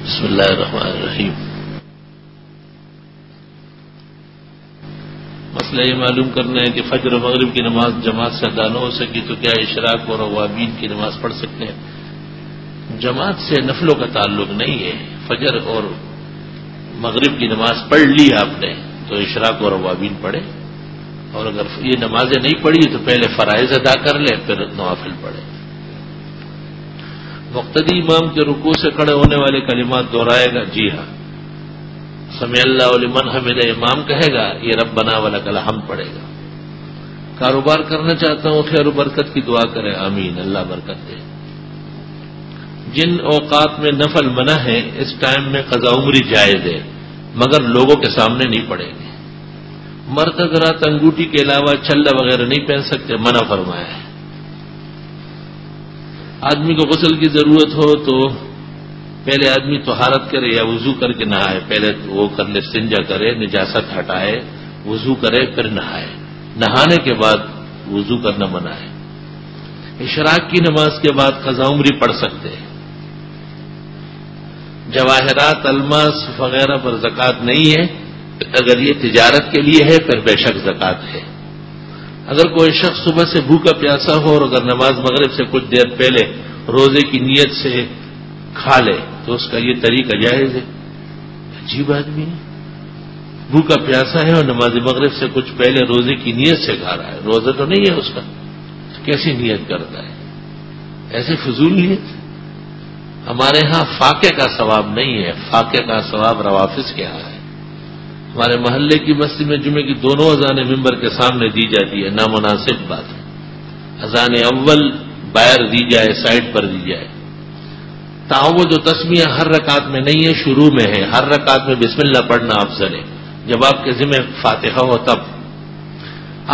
بسم اللہ الرحمن الرحیم۔ مسئلہ یہ معلوم کرنا ہے کہ فجر و مغرب کی نماز جماعت سے ادا نہ ہو سکی تو کیا اشراق اور اوابین کی نماز پڑھ سکتے ہیں؟ جماعت سے نفلوں کا تعلق نہیں ہے۔ فجر اور مغرب کی نماز پڑھ لی آپ نے تو اشراق اور اوابین پڑھے، اور اگر یہ نمازیں نہیں پڑھی تو پہلے فرائض ادا کر لیں پھر نوافل پڑھے۔ مقتدی امام کے رکوع سے کھڑے ہونے والے کلمات دہرائے گا؟ جی ہاں، سمع اللہ لمن حمدہ امام کہے گا، یہ ربنا ولک الحمد پڑھے گا۔ کاروبار کرنا چاہتا ہوں، خیر و برکت کی دعا کریں، آمین، اللہ برکت دے۔ جن اوقات میں نفل منع ہے اس ٹائم میں قضا عمری جائز ہے، مگر لوگوں کے سامنے نہیں پڑیں گے۔ مرد حضرات انگوٹھی کے علاوہ چھلا وغیرہ نہیں پہن سکتے، منع فرمایا ہے۔ آدمی کو غسل کی ضرورت ہو تو پہلے آدمی طہارت کرے یا وضو کر کے نہائے، پہلے وہ کر لے، استنجا کرے، نجاست ہٹائے، وضو کرے، پھر نہائے۔ نہانے کے بعد وضو کرنا منع ہے۔ اشراق کی نماز کے بعد قضا عمری پڑھ سکتے ہیں۔ جواہرات، الماس وغیرہ پر زکوٰۃ نہیں ہے، اگر یہ تجارت کے لیے ہے پھر بے شک زکوٰۃ ہے۔ اگر کوئی شخص صبح سے بھوکا پیاسا ہو اور اگر نماز مغرب سے کچھ دیر پہلے روزے کی نیت سے کھا لے تو اس کا یہ طریقہ جائز ہے؟ عجیب آدمی ہے، بھوکا پیاسا ہے اور نماز مغرب سے کچھ پہلے روزے کی نیت سے کھا رہا ہے، روزہ تو نہیں ہے اس کا، کیسی نیت کرتا ہے؟ ایسے فضول نیت۔ ہمارے ہاں فاقے کا ثواب نہیں ہے، فاقے کا ثواب روافظ کے ہاں ہے۔ ہمارے محلے کی مسجد میں جمعے کی دونوں اذانیں ممبر کے سامنے دی جاتی ہے، نامناسب بات ہے۔ اذان اول باہر دی جائے، سائڈ پر دی جائے۔ تاہم وہ جو تسمیہ ہر رکعت میں نہیں ہے، شروع میں ہے، ہر رکعت میں بسم اللہ پڑھنا افضل ہے، جب آپ کے ذمہ فاتحہ ہو تب۔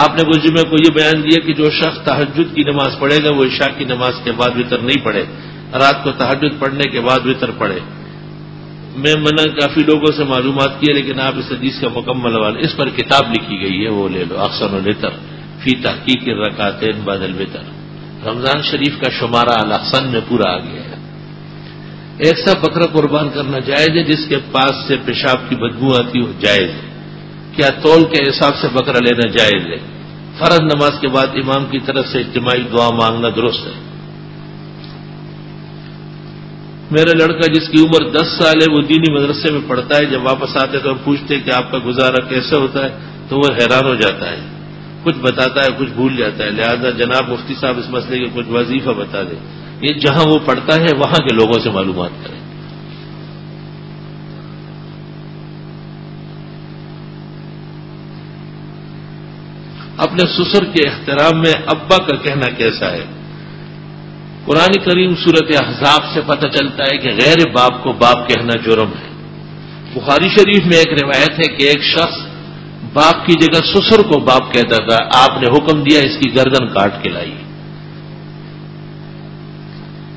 آپ نے کچھ جمعے کو یہ بیان دیا کہ جو شخص تہجد کی نماز پڑھے گا وہ عشاء کی نماز کے بعد وتر نہیں پڑھے، رات کو تہجد پڑھنے کے بعد وتر پڑھے۔ میں کافی لوگوں سے معلومات کی ہے، لیکن آپ اس حدیث کا مکمل حوالہ، اس پر کتاب لکھی گئی ہے، وہ لے لو، احسن الوتر فی تحقیق الرکعتین بعد الوتر۔ رمضان شریف کا شمارہ الاحسن میں پورا آ گیا ہے۔ ایک سا بکرا قربان کرنا جائز ہے جس کے پاس سے پیشاب کی بدبو آتی ہو؟ جائز ہے۔ کیا تول کے حساب سے بکرا لینا جائز ہے؟ فرض نماز کے بعد امام کی طرف سے اجتماعی دعا مانگنا درست ہے؟ میرا لڑکا جس کی عمر 10 سال ہے وہ دینی مدرسے میں پڑھتا ہے، جب واپس آتے تو ہم پوچھتے کہ آپ کا گزارا کیسے ہوتا ہے تو وہ حیران ہو جاتا ہے، کچھ بتاتا ہے کچھ بھول جاتا ہے۔ لہذا جناب مفتی صاحب اس مسئلے کے کچھ وظیفہ بتا دیں، یہ جہاں وہ پڑھتا ہے وہاں کے لوگوں سے معلومات کریں۔ اپنے سسر کے احترام میں ابا کا کہنا کیسا ہے؟ قرآن کریم سورۃ احزاب سے پتہ چلتا ہے کہ غیر باپ کو باپ کہنا جرم ہے۔ بخاری شریف میں ایک روایت ہے کہ ایک شخص باپ کی جگہ سسر کو باپ کہتا تھا، آپ نے حکم دیا اس کی گردن کاٹ کے لائیے۔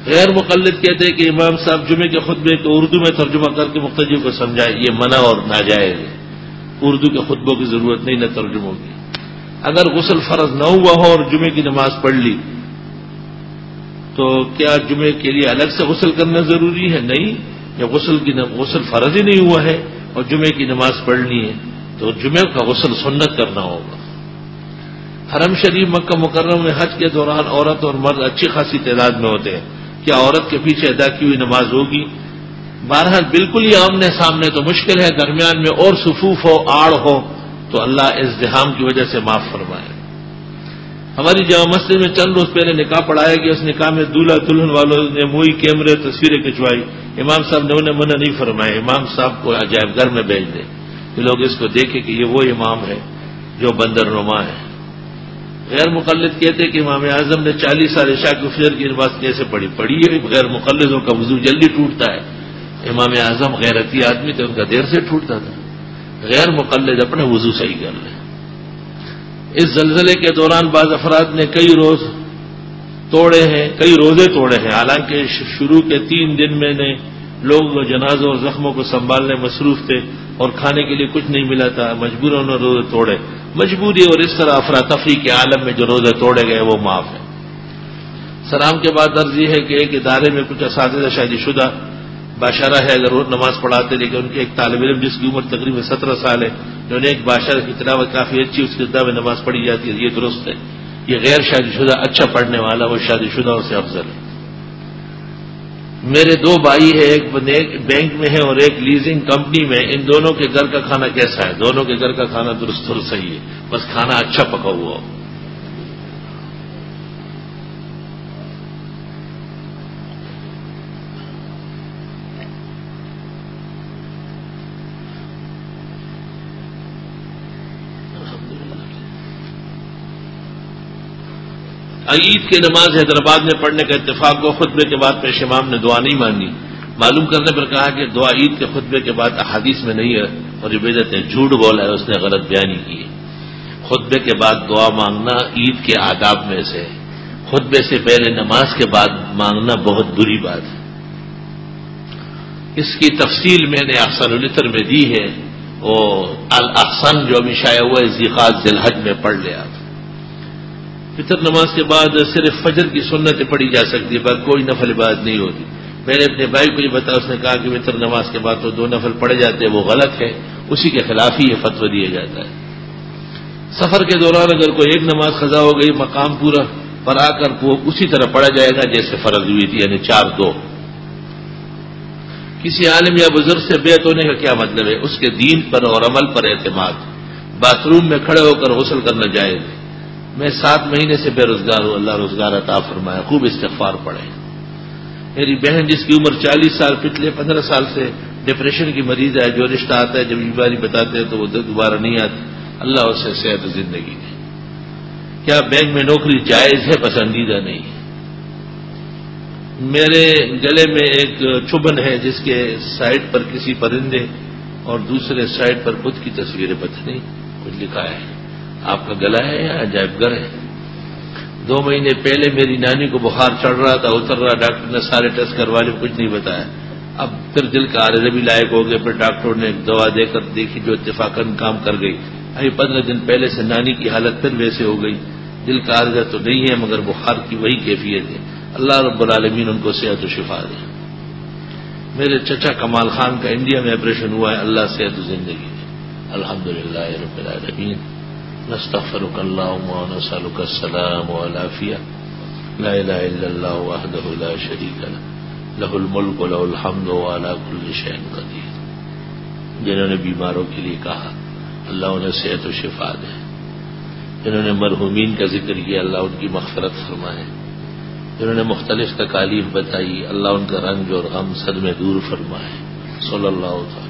غیر مقلد کہتے ہیں کہ امام صاحب جمعے کے خطبے کو اردو میں ترجمہ کر کے مقتدیوں کو سمجھائے، یہ منع اور ناجائز ہے، اردو کے خطبوں کی ضرورت نہیں نہ ترجموں کی۔ اگر غسل فرض نہ ہوا ہو اور جمعے کی نماز پڑھ لی تو کیا جمعے کے لیے الگ سے غسل کرنا ضروری ہے؟ نہیں، جب غسل فرض ہی نہیں ہوا ہے اور جمعے کی نماز پڑھنی ہے تو جمعے کا غسل سنت کرنا ہوگا۔ حرم شریف مکہ مکرمہ میں حج کے دوران عورت اور مرد اچھی خاصی تعداد میں ہوتے ہیں، کیا عورت کے پیچھے ادا کی ہوئی نماز ہوگی؟ بہرحال بالکل ہی آمنے سامنے تو مشکل ہے، درمیان میں اور صفوف ہو، آڑ ہو تو اللہ ازدحام کی وجہ سے معاف فرمائے۔ ہماری جامع مسجد میں چند روز پہلے نکاح پڑھایا گیا، اس نکاح میں دولہا دلہن والوں نے موئی کیمرے تصویریں کھنچوائی، امام صاحب نے انہیں منع نہیں فرمایا، امام صاحب کو عجائب گھر میں بھیج دیں کہ لوگ اس کو دیکھیں کہ یہ وہ امام ہے جو بندر نما ہے۔ غیر مقلد کہتے کہ امام اعظم نے 40 سال عشاء کی فجر کی نماز کیسے پڑھی ہے؟ غیر مقلدوں کا وضو جلدی ٹوٹتا ہے، امام اعظم غیرتی آدمی تھے، ان کا دیر سے ٹوٹتا تھا۔ غیر مقلد اپنے وضو صحیح کر لیں۔ اس زلزلے کے دوران بعض افراد نے کئی روزے توڑے ہیں، حالانکہ شروع کے 3 دن میں نے لوگ جنازوں اور زخموں کو سنبھالنے مصروف تھے اور کھانے کے لیے کچھ نہیں ملا تھا، مجبوراً انہوں نے روزے توڑے۔ مجبوری اور اس طرح افراتفری کے عالم میں جو روزے توڑے گئے وہ معاف ہے۔ سلام کے بعد عرض یہ ہے کہ ایک ادارے میں کچھ اساتذہ شادی شدہ باشارہ ہے، اگر وہ نماز پڑھاتے، لیکن ان کے ایک طالب علم جس کی عمر تقریباً 17 سال ہے، انہوں نے ایک باشارہ کی تلاوت کافی اچھی اس کی ابتدا میں نماز پڑھی جاتی ہے، یہ درست ہے۔ یہ غیر شادی شدہ اچھا پڑھنے والا وہ شادی شدہ سے افضل ہے۔ میرے 2 بھائی ہیں، ایک بینک میں ہے اور ایک لیزنگ کمپنی میں، ان دونوں کے گھر کا کھانا کیسا ہے؟ دونوں کے گھر کا کھانا درست اور صحیح ہے، بس کھانا اچھا پکا ہوا ہو۔ عید کی نماز حیدرآباد میں پڑھنے کا اتفاق ہوا، خطبے کے بعد پیش امام نے دعا نہیں مانگی۔ معلوم کرنے پر کہا کہ دعا عید کے خطبے کے بعد احادیث میں نہیں ہے اور یہ بدعت ہے، جھوٹ بولا ہے، اس نے غلط بیانی کی ہے۔ خطبے کے بعد دعا مانگنا عید کے آداب میں سے ہے، خطبے سے پہلے نماز کے بعد مانگنا بہت بری بات ہے۔ اس کی تفصیل میں نے احسن العطر میں دی ہے، اور الاحسن جو ابھی شائع ہوا ہے ذیقات ذی الحج میں پڑھ لیا۔ فطر نماز کے بعد صرف فجر کی سنتیں پڑھی جا سکتی ہے، پر کوئی نفل عبادت نہیں ہوتی۔ میں نے اپنے بھائی کو یہ بتایا، اس نے کہا کہ فطر نماز کے بعد تو 2 نفل پڑھے جاتے ہیں، وہ غلط ہے، اسی کے خلاف ہی یہ فتویٰ دیا جاتا ہے۔ سفر کے دوران اگر کوئی ایک نماز قضا ہو گئی، مقام پورا پر آ کر وہ اسی طرح پڑھا جائے گا جیسے فرض ہوئی تھی، یعنی 4-2۔ کسی عالم یا بزرگ سے بیعت ہونے کا کیا مطلب ہے؟ اس کے دین پر اور عمل پر اعتماد۔ باتھ روم میں کھڑے ہو کر غسل کرنا جائز ہے۔ میں 7 مہینے سے بے روزگار ہوں، اللہ روزگار عطا فرمائے، خوب استغفار پڑھیں۔ میری بہن جس کی عمر 40 سال، پچھلے 15 سال سے ڈپریشن کی مریض ہے، جو رشتہ آتا ہے جب بیماری بتاتے ہیں تو وہ دوبارہ نہیں آتی، اللہ اسے صحت و زندگی دے۔ کیا بینک میں نوکری جائز ہے؟ پسندیدہ نہیں ہے۔ میرے گلے میں ایک چبھن ہے جس کے سائڈ پر کسی پرندے اور دوسرے سائڈ پر خود کی تصویر پتہ نہیں کچھ لکھا ہے۔ آپ کا گلا ہے یا عجائب گھر ہے؟ 2 مہینے پہلے میری نانی کو بخار چڑھ رہا تھا، اتر رہا، ڈاکٹر نے سارے ٹیسٹ کروا لیے، کچھ نہیں بتایا۔ اب پھر دل کا عارضہ بھی لائق ہو گیا، پھر ڈاکٹر نے ایک دوا دے کر دیکھی جو اتفاقاً کام کر گئی۔ ابھی 15 دن پہلے سے نانی کی حالت پھر ویسے ہو گئی، دل کا عارضہ تو نہیں ہے مگر بخار کی وہی کیفیت ہے۔ اللہ رب العالمین ان کو صحت و شفا دے۔ میرے چچا کمال خان کا انڈیا میں آپریشن ہوا ہے، اللہ صحت و زندگی دے۔ الحمدللہ رب العالمین، نستغفرک اللہم ونسألک السلام والعافیہ، لا الہ الا اللہ وحدہ لا شریک لہ، لہ الملک ولہ الحمد وعلی کل شیء قدیر۔ جنہوں نے بیماروں کے لیے کہا اللہ انہیں صحت و شفا دے، جنہوں نے مرحومین کا ذکر کیا اللہ ان کی مغفرت فرمائے، جنہوں نے مختلف تکالیف بتائی اللہ ان کا رنج اور غم صدمے دور فرمائے۔ صلی اللہ تعالی